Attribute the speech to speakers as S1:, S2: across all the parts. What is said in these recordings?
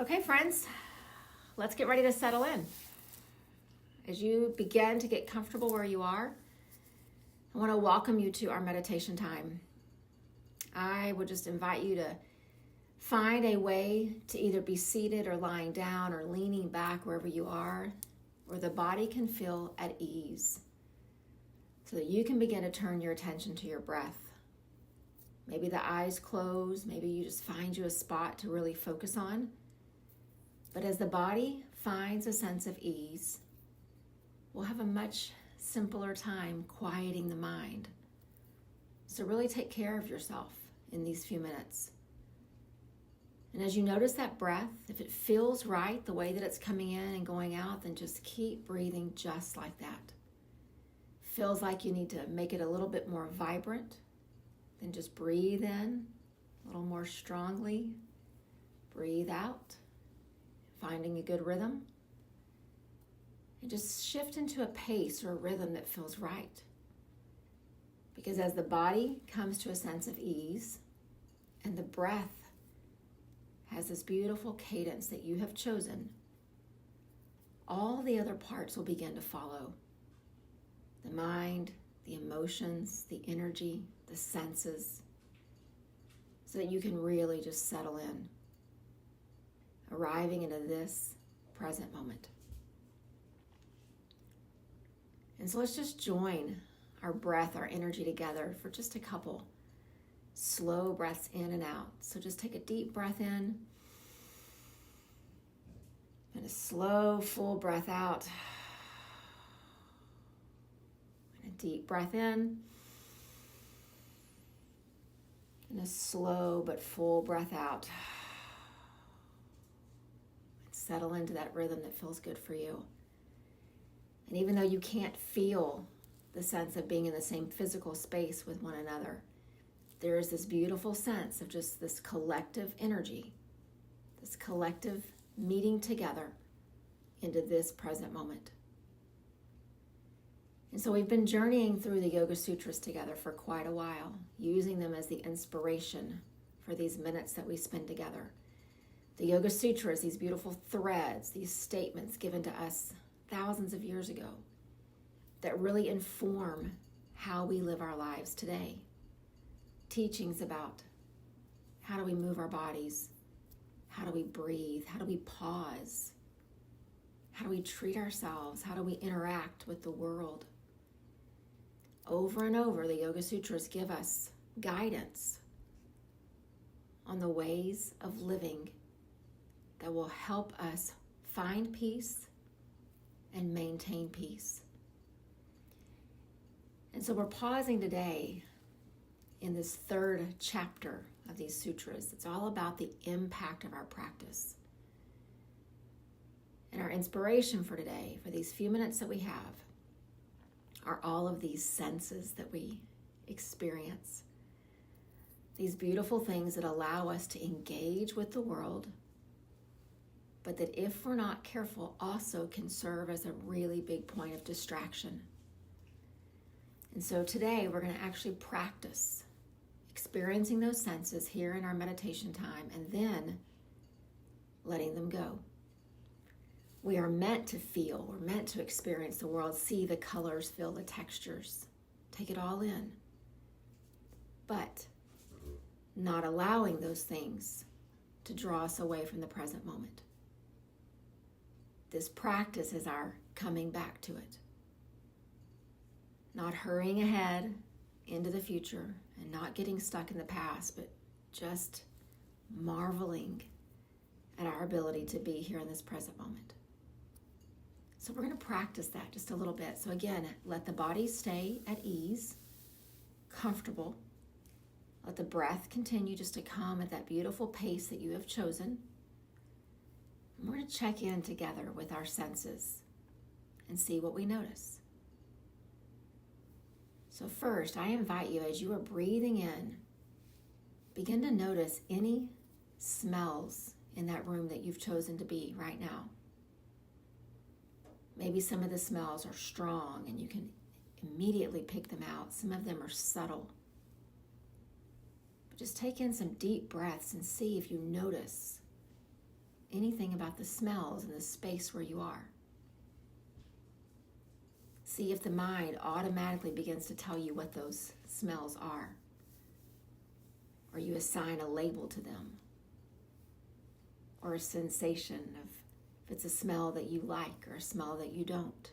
S1: Okay, friends, let's get ready to settle in. As you begin to get comfortable where you are, I want to welcome you to our meditation time. I would just invite you to find a way to either be seated or lying down or leaning back wherever you are, where the body can feel at ease, so that you can begin to turn your attention to your breath. Maybe the eyes close, maybe you just find you a spot to really focus on. But as the body finds a sense of ease, we'll have a much simpler time quieting the mind. So really take care of yourself in these few minutes. And as you notice that breath, if it feels right, the way that it's coming in and going out, then just keep breathing just like that. Feels like you need to make it a little bit more vibrant, then just breathe in a little more strongly. Breathe out, finding a good rhythm. And just shift into a pace or a rhythm that feels right. Because as the body comes to a sense of ease, and the breath has this beautiful cadence that you have chosen, all the other parts will begin to follow. The mind, the emotions, the energy, the senses, so that you can really just settle in, arriving into this present moment. And so let's just join our breath, our energy together for just a couple slow breaths in and out. So just take a deep breath in and a slow, full breath out. And a deep breath in and a slow but full breath out. Settle into that rhythm that feels good for you. And even though you can't feel the sense of being in the same physical space with one another, there is this beautiful sense of just this collective energy, this collective meeting together into this present moment. And so we've been journeying through the Yoga Sutras together for quite a while, using them as the inspiration for these minutes that we spend together. The Yoga Sutras, these beautiful threads, these statements given to us thousands of years ago that really inform how we live our lives today. Teachings about how do we move our bodies, how do we breathe, how do we pause, how do we treat ourselves, how do we interact with the world. Over and over, the Yoga Sutras give us guidance on the ways of living that will help us find peace and maintain peace. And so we're pausing today in this third chapter of these sutras. It's all about the impact of our practice. And our inspiration for today, for these few minutes that we have, are all of these senses that we experience. These beautiful things that allow us to engage with the world, but that if we're not careful, also can serve as a really big point of distraction. And so today we're going to actually practice experiencing those senses here in our meditation time and then letting them go. We are meant to feel, we're meant to experience the world, see the colors, feel the textures, take it all in. But not allowing those things to draw us away from the present moment. This practice is our coming back to it. Not hurrying ahead into the future and not getting stuck in the past, but just marveling at our ability to be here in this present moment. So we're going to practice that just a little bit. So again, let the body stay at ease, comfortable. Let the breath continue just to come at that beautiful pace that you have chosen. And we're going to check in together with our senses and see what we notice. So first, I invite you, as you are breathing in, begin to notice any smells in that room that you've chosen to be right now. Maybe some of the smells are strong and you can immediately pick them out. Some of them are subtle. But just take in some deep breaths and see if you notice anything about the smells in the space where you are. See if the mind automatically begins to tell you what those smells are, or you assign a label to them, or a sensation of if it's a smell that you like or a smell that you don't.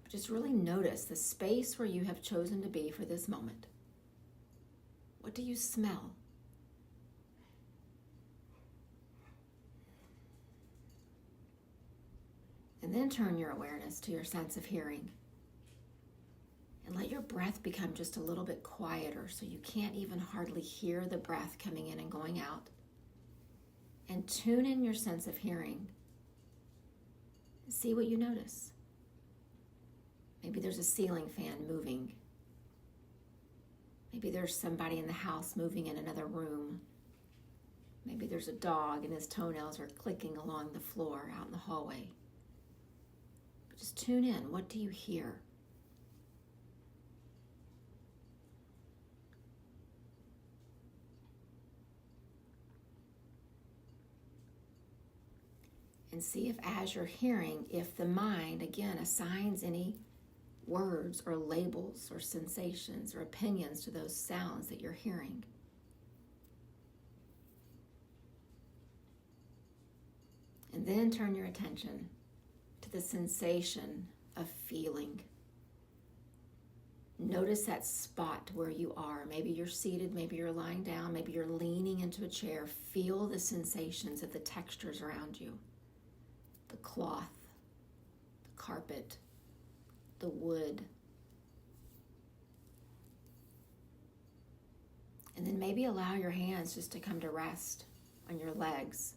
S1: Just really notice the space where you have chosen to be for this moment. What do you smell? And then turn your awareness to your sense of hearing. And let your breath become just a little bit quieter so you can't even hardly hear the breath coming in and going out. And tune in your sense of hearing. See what you notice. Maybe there's a ceiling fan moving. Maybe there's somebody in the house moving in another room. Maybe there's a dog and his toenails are clicking along the floor out in the hallway. But just tune in. What do you hear? And see if as you're hearing, if the mind, again, assigns any words or labels or sensations or opinions to those sounds that you're hearing. And then turn your attention to the sensation of feeling. Notice that spot where you are. Maybe you're seated, maybe you're lying down, maybe you're leaning into a chair. Feel the sensations of the textures around you. The cloth, the carpet, the wood. And then maybe allow your hands just to come to rest on your legs.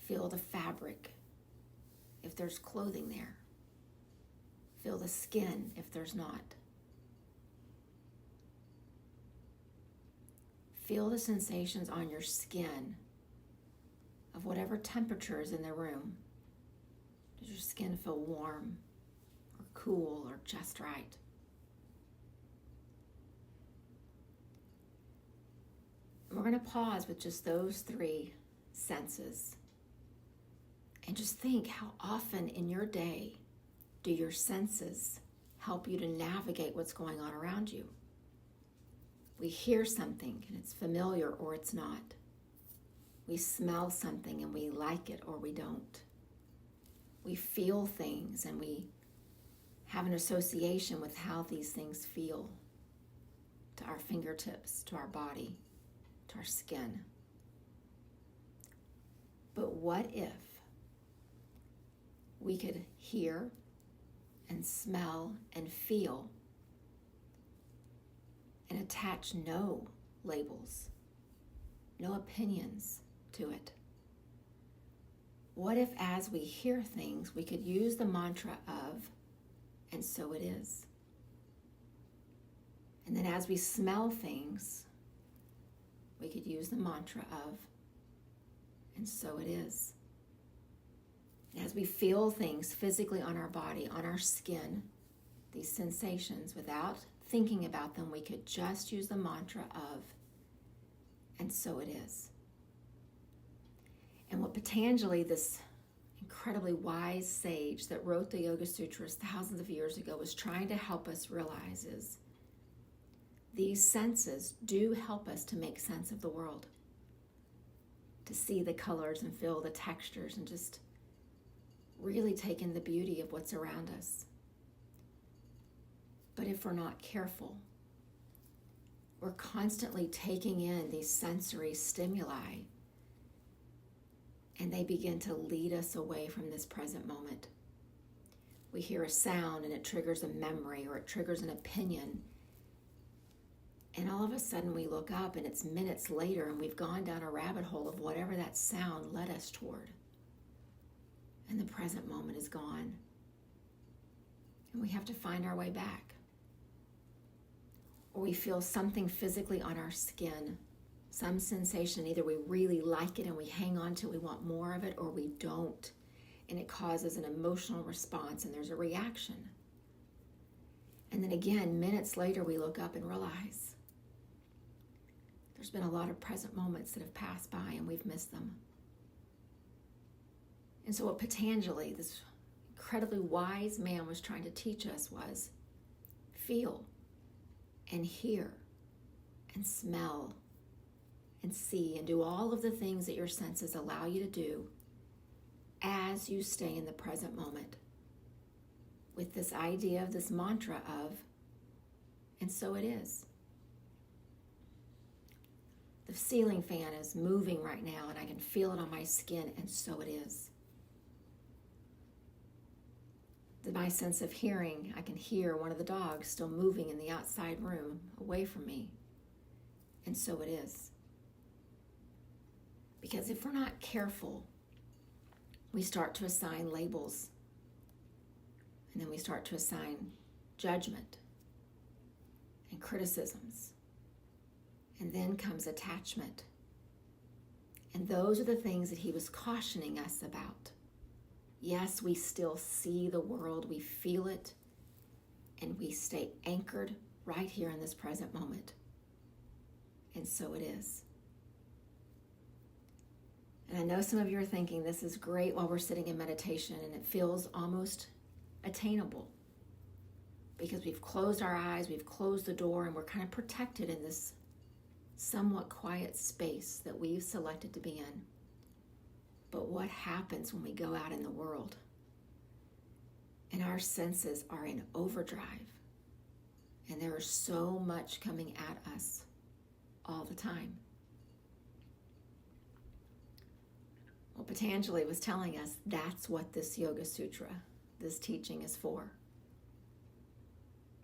S1: Feel the fabric if there's clothing there. Feel the skin if there's not. Feel the sensations on your skin of whatever temperature is in the room. Does your skin feel warm or cool or just right? And we're going to pause with just those three senses and just think, how often in your day do your senses help you to navigate what's going on around you? We hear something and it's familiar or it's not. We smell something and we like it or we don't. We feel things and we have an association with how these things feel to our fingertips, to our body, to our skin. But what if we could hear and smell and feel and attach no labels, no opinions to it? What if as we hear things, we could use the mantra of, and so it is? And then as we smell things, we could use the mantra of, and so it is. And as we feel things physically on our body, on our skin, these sensations, without thinking about them, we could just use the mantra of, and so it is. And what Patanjali, this incredibly wise sage that wrote the Yoga Sutras thousands of years ago, was trying to help us realize is these senses do help us to make sense of the world, to see the colors and feel the textures and just really take in the beauty of what's around us. But if we're not careful, we're constantly taking in these sensory stimuli, and they begin to lead us away from this present moment. We hear a sound and it triggers a memory or it triggers an opinion, and all of a sudden we look up and it's minutes later and we've gone down a rabbit hole of whatever that sound led us toward. And the present moment is gone. And we have to find our way back. Or we feel something physically on our skin, some sensation. Either we really like it and we hang on to it, we want more of it, or we don't. And it causes an emotional response and there's a reaction. And then again, minutes later, we look up and realize There's been a lot of present moments that have passed by and we've missed them. And so what Patanjali, this incredibly wise man, was trying to teach us was feel and hear and smell and see and do all of the things that your senses allow you to do as you stay in the present moment with this idea of this mantra of, and so it is. The ceiling fan is moving right now and I can feel it on my skin, and so it is. My sense of hearing, I can hear one of the dogs still moving in the outside room away from me, and so it is. Because if we're not careful, we start to assign labels, and then we start to assign judgment and criticisms, and then comes attachment. And those are the things that he was cautioning us about. Yes, we still see the world, we feel it, and we stay anchored right here in this present moment. And so it is. And I know some of you are thinking this is great while we're sitting in meditation, and it feels almost attainable because we've closed our eyes, we've closed the door, and we're kind of protected in this somewhat quiet space that we've selected to be in. But what happens when we go out in the world and our senses are in overdrive and there is so much coming at us all the time? Well, Patanjali was telling us that's what this Yoga Sutra, this teaching, is for.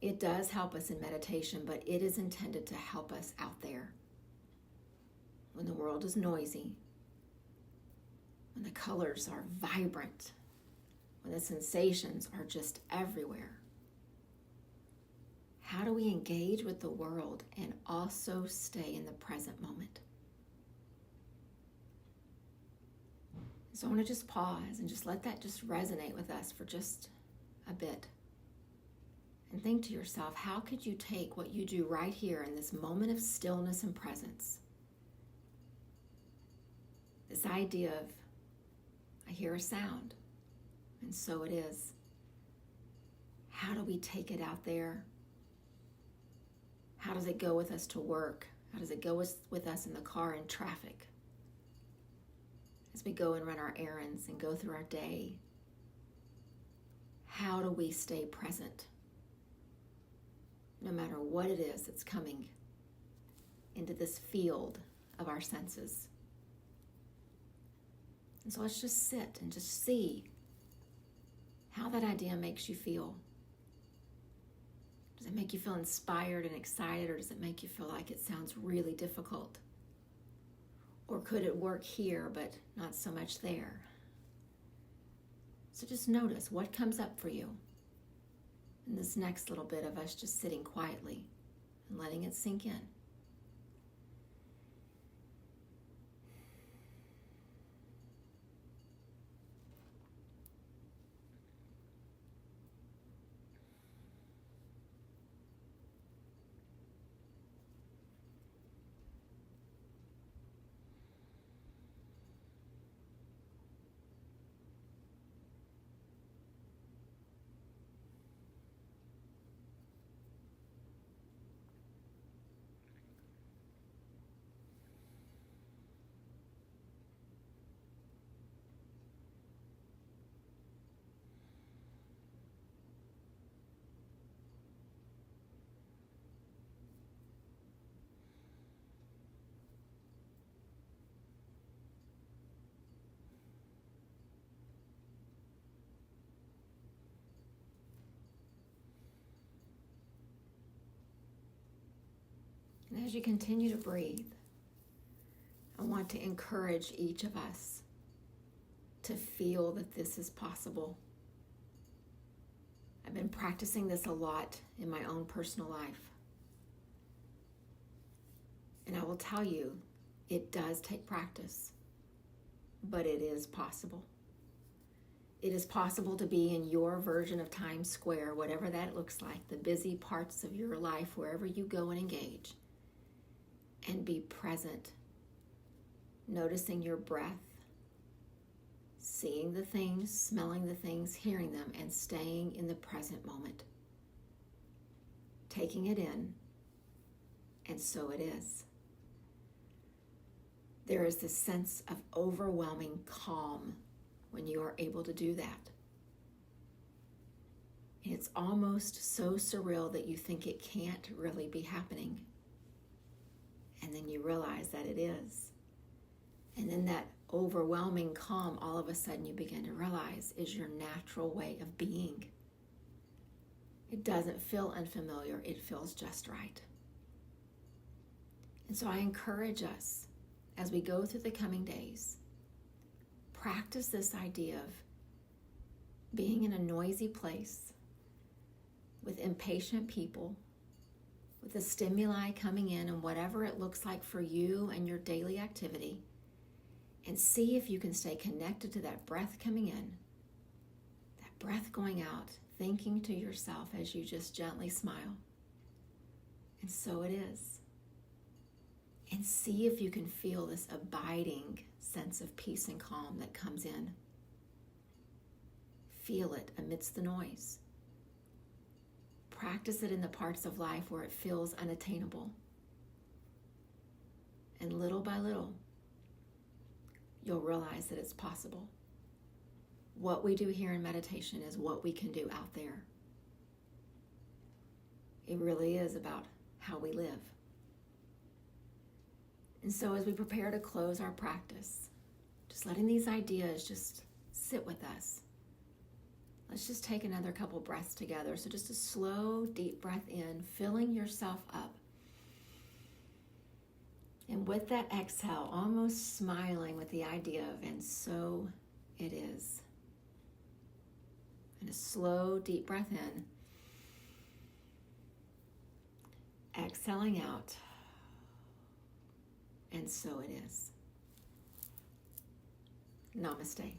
S1: It does help us in meditation, but it is intended to help us out there when the world is noisy, when the colors are vibrant, when the sensations are just everywhere. How do we engage with the world and also stay in the present moment? So I want to just pause and just let that just resonate with us for just a bit. And think to yourself, how could you take what you do right here in this moment of stillness and presence? This idea of, I hear a sound, and so it is. How do we take it out there? How does it go with us to work? How does it go with us in the car in traffic? As we go and run our errands and go through our day, how do we stay present? No matter what it is that's coming into this field of our senses. And so let's just sit and just see how that idea makes you feel. Does it make you feel inspired and excited, or does it make you feel like it sounds really difficult? Or could it work here, but not so much there? So just notice what comes up for you in this next little bit of us just sitting quietly and letting it sink in. And as you continue to breathe, I want to encourage each of us to feel that this is possible. I've been practicing this a lot in my own personal life. And I will tell you, it does take practice, but it is possible. It is possible to be in your version of Times Square, whatever that looks like, the busy parts of your life, wherever you go and engage, and be present, noticing your breath, seeing the things, smelling the things, hearing them, and staying in the present moment. Taking it in, and so it is. There is this sense of overwhelming calm when you are able to do that. And it's almost so surreal that you think it can't really be happening. And then you realize that it is. And then that overwhelming calm, all of a sudden you begin to realize, is your natural way of being. It doesn't feel unfamiliar, it feels just right. And so I encourage us, as we go through the coming days, practice this idea of being in a noisy place with impatient people, with the stimuli coming in and whatever it looks like for you and your daily activity, and see if you can stay connected to that breath coming in, that breath going out, thinking to yourself as you just gently smile. And so it is. And see if you can feel this abiding sense of peace and calm that comes in. Feel it amidst the noise. Practice it in the parts of life where it feels unattainable. And little by little, you'll realize that it's possible. What we do here in meditation is what we can do out there. It really is about how we live. And so as we prepare to close our practice, just letting these ideas just sit with us. Let's just take another couple breaths together. So just a slow, deep breath in, filling yourself up. And with that exhale, almost smiling with the idea of, and so it is. And a slow, deep breath in. Exhaling out. And so it is. Namaste.